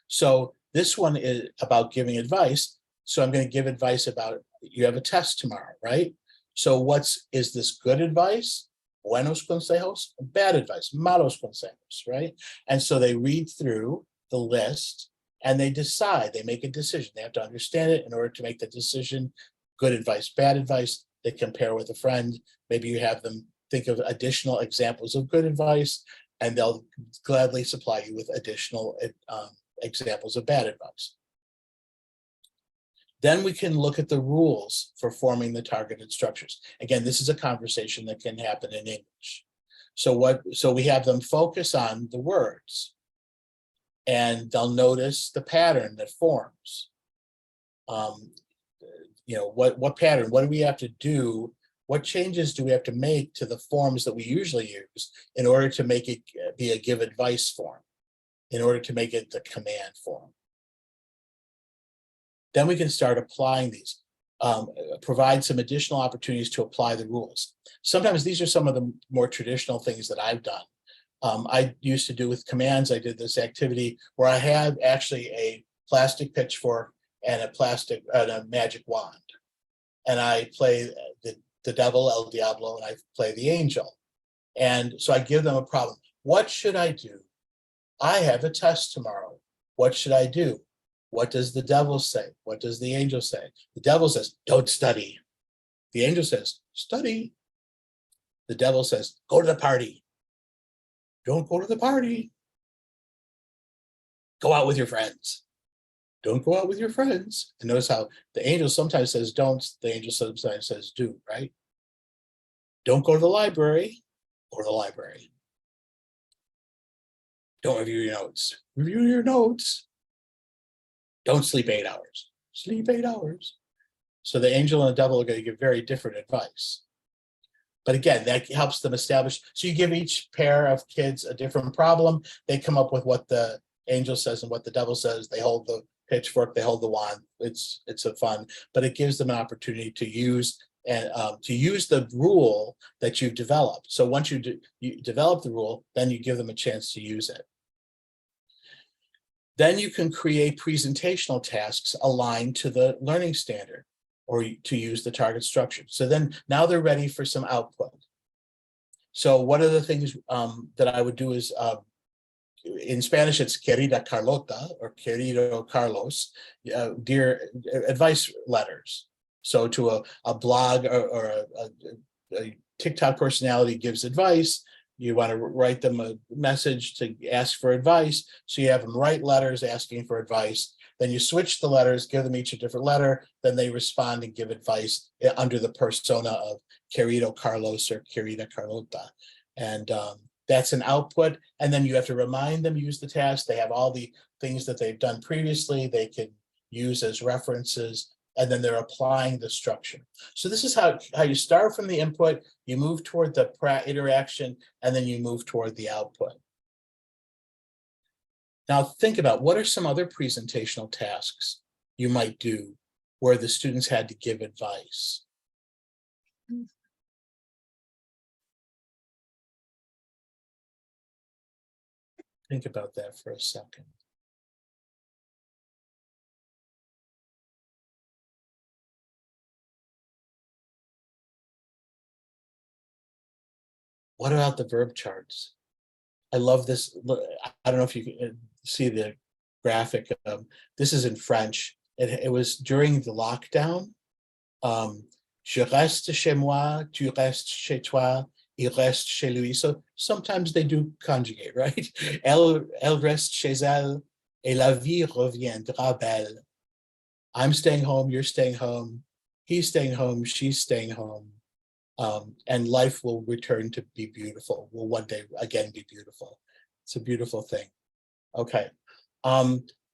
S5: So this one is about giving advice. So I'm going to give advice about, you have a test tomorrow, right? So is this good advice? Buenos consejos, bad advice, malos consejos, right? And so they read through the list and they decide, they make a decision. They have to understand it in order to make the decision. Good advice, bad advice. They compare with a friend. Maybe you have them think of additional examples of good advice, and they'll gladly supply you with additional examples of bad advice. Then we can look at the rules for forming the targeted structures. Again, this is a conversation that can happen in English. So we have them focus on the words, and they'll notice the pattern that forms. What pattern, what do we have to do? What changes do we have to make to the forms that we usually use in order to make it be a give advice form, in order to make it the command form? Then we can start applying these, provide some additional opportunities to apply the rules. Sometimes these are some of the more traditional things that I've done. I used to do with commands. I did this activity where I had actually a plastic pitchfork and a magic wand. And I play the devil, El Diablo, and I play the angel. And so I give them a problem. What should I do? I have a test tomorrow. What should I do? What does the devil say? What does the angel say? The devil says, don't study. The angel says, study. The devil says, go to the party. Don't go to the party. Go out with your friends. Don't go out with your friends. And notice how the angel sometimes says don't, the angel sometimes says do, right? Don't go to the library. Go to the library. Don't review your notes. Review your notes. Don't sleep 8 hours. Sleep 8 hours. So the angel and the devil are going to give very different advice. But again, that helps them establish. So you give each pair of kids a different problem. They come up with what the angel says and what the devil says. They hold the pitchfork, they hold the wand. It's a fun, but it gives them an opportunity to use the rule that you've developed. So once you develop the rule, then you give them a chance to use it. Then you can create presentational tasks aligned to the learning standard or to use the target structure. So then now they're ready for some output. So one of the things that I would do is, in Spanish, it's querida Carlota or querido Carlos, dear advice letters. So to a blog or a TikTok personality gives advice, you want to write them a message to ask for advice. So you have them write letters asking for advice. Then you switch the letters, give them each a different letter. Then they respond and give advice under the persona of querido Carlos or querida Carlota. And that's an output. And then you have to remind them, use the task. They have all the things that they've done previously. They can use as references. and then they're applying the structure. So this is how you start from the input, you move toward the interaction, and then you move toward the output. Now think about, what are some other presentational tasks you might do where the students had to give advice? Think about that for a second. What about the verb charts? I love this. I don't know if you can see the graphic. This is in French. It was during the lockdown. Je reste chez moi, tu restes chez toi, il reste chez lui. So sometimes they do conjugate, right? Elle reste chez elle, et la vie reviendra belle. I'm staying home, you're staying home, he's staying home, she's staying home. And life will return to be beautiful, will one day again be beautiful. It's a beautiful thing. Okay,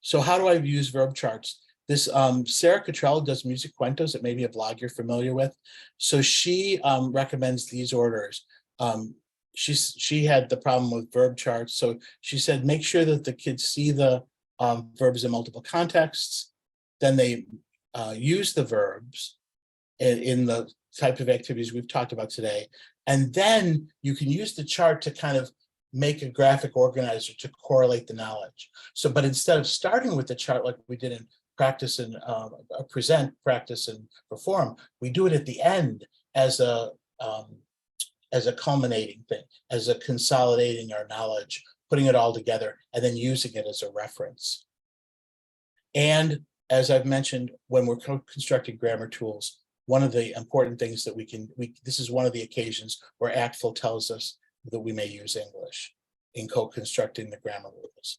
S5: so how do I use verb charts? This Sarah Cottrell does Music Cuentos. It may be a blog you're familiar with. So she recommends these orders. She had the problem with verb charts. So she said, make sure that the kids see the verbs in multiple contexts. Then they use the verbs in the type of activities we've talked about today. And then you can use the chart to kind of make a graphic organizer to correlate the knowledge. So, but instead of starting with the chart like we did in practice and present, practice and perform, we do it at the end as a culminating thing, as a consolidating our knowledge, putting it all together, and then using it as a reference. And as I've mentioned, when we're constructing grammar tools, one of the important things that this is one of the occasions where ACTFL tells us that we may use English in co-constructing the grammar rules.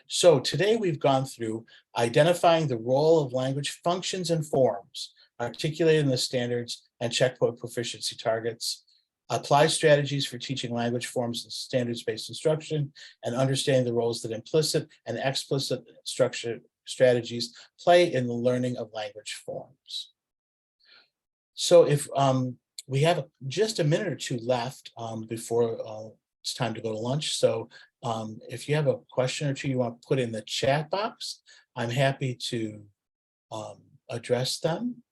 S5: So today we've gone through identifying the role of language functions and forms, articulating the standards and checkpoint proficiency targets, apply strategies for teaching language forms and standards-based instruction, and understanding the roles that implicit and explicit structure strategies play in the learning of language forms. So if we have just a minute or two left before it's time to go to lunch. So if you have a question or two you want to put in the chat box, I'm happy to address them.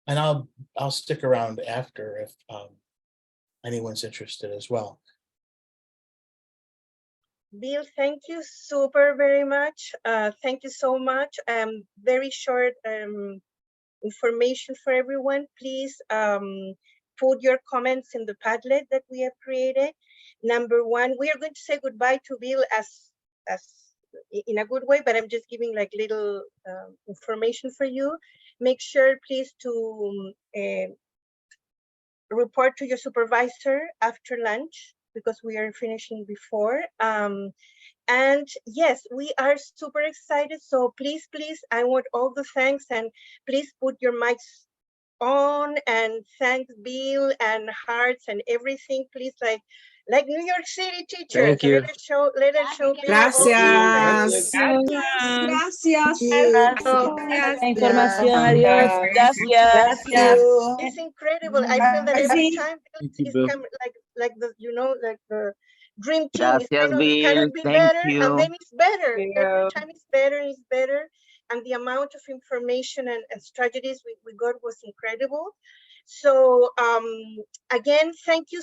S5: And I'll stick around after if anyone's interested as well.
S1: Bill, thank you very much. Thank you so much. Very short information for everyone. Please put your comments in the Padlet that we have created. Number one, we are going to say goodbye to Bill as in a good way, but I'm just giving like little information for you. Make sure, please, to report to your supervisor after lunch because we are finishing before. And yes, we are super excited. So please, I want all the thanks, and please put your mics on and thank Bill and hearts and everything. Please, like New York City teachers.
S2: Thank you.
S1: Let us show Bill.
S3: Gracias.
S4: Gracias.
S6: Información, adiós. Gracias.
S1: It's incredible. I feel that every time Bill is coming, like the like the dream team. It's
S2: Gracias,
S1: kind of,
S2: Bill.
S1: cannot be
S2: Thank
S1: better,
S2: you.
S1: and then it's better. Every time it's better and it's better. And the amount of information and strategies we got was incredible. So again, thank you.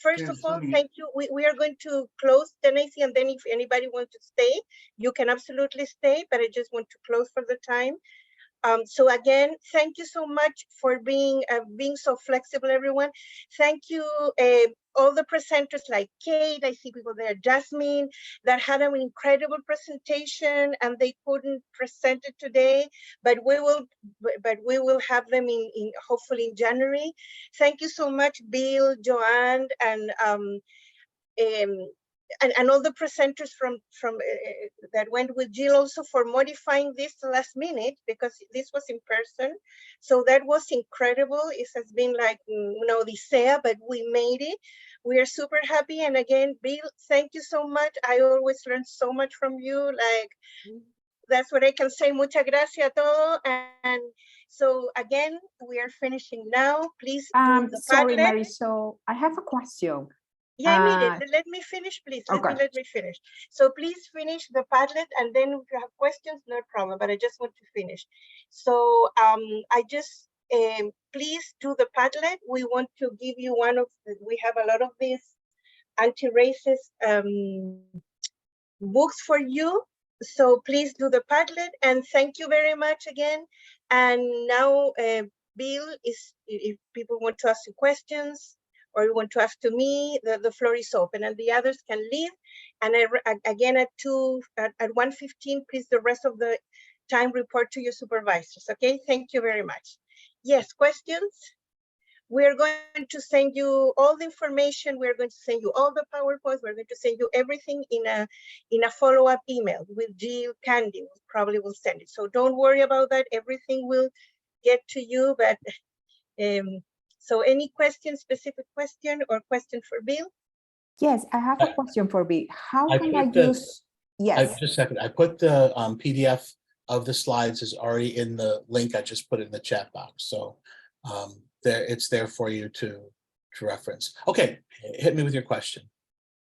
S1: First of all, thank you. We are going to close Tennessee, and then if anybody wants to stay, you can absolutely stay, but I just want to close for the time. So again, thank you so much for being so flexible, everyone. Thank you, all the presenters like Kate, I see people there, Jasmine, that had an incredible presentation, and they couldn't present it today, but we will have them in hopefully in January. Thank you so much, Bill, Joanne, and all the presenters from that went with Jill also for modifying this last minute because this was in person. So that was incredible. It has been like, Odisea, but we made it. We are super happy. And again, Bill, thank you so much. I always learn so much from you. Like, that's what I can say. Muchas gracias a todo. And So again, we are finishing now. Please do the
S3: Sorry,
S1: Padlet.
S3: Marisol, I have a question.
S1: Yeah, immediately. Let me finish, please.
S3: Okay.
S1: Let me finish. So please finish the Padlet, and then if you have questions, no problem. But I just want to finish. So I just please do the Padlet. We want to give you one of we have a lot of these anti-racist books for you. So please do the Padlet, and thank you very much again. And now, Bill, if people want to ask you questions or you want to ask to me, the floor is open, and the others can leave. And again, at 1:15, please, the rest of the time report to your supervisors. Okay, thank you very much. Yes, questions? We're going to send you all the information. We're going to send you all the PowerPoints. We're going to send you everything in a follow-up email with Jill Candy. Probably will send it. So don't worry about that. Everything will get to you. But so any question, specific question or question for Bill?
S3: Yes, I have a question for Bill. How
S5: I
S3: can I
S5: put the-
S3: use? Yes.
S5: Just a second. I put the PDF of the slides is already in the link. I just put it in the chat box. So there, it's there for you to reference. Okay, hit me with your question.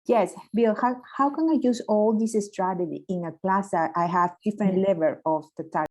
S3: Yes, Bill, how can I use all this strategy in a class that I have different level of the target?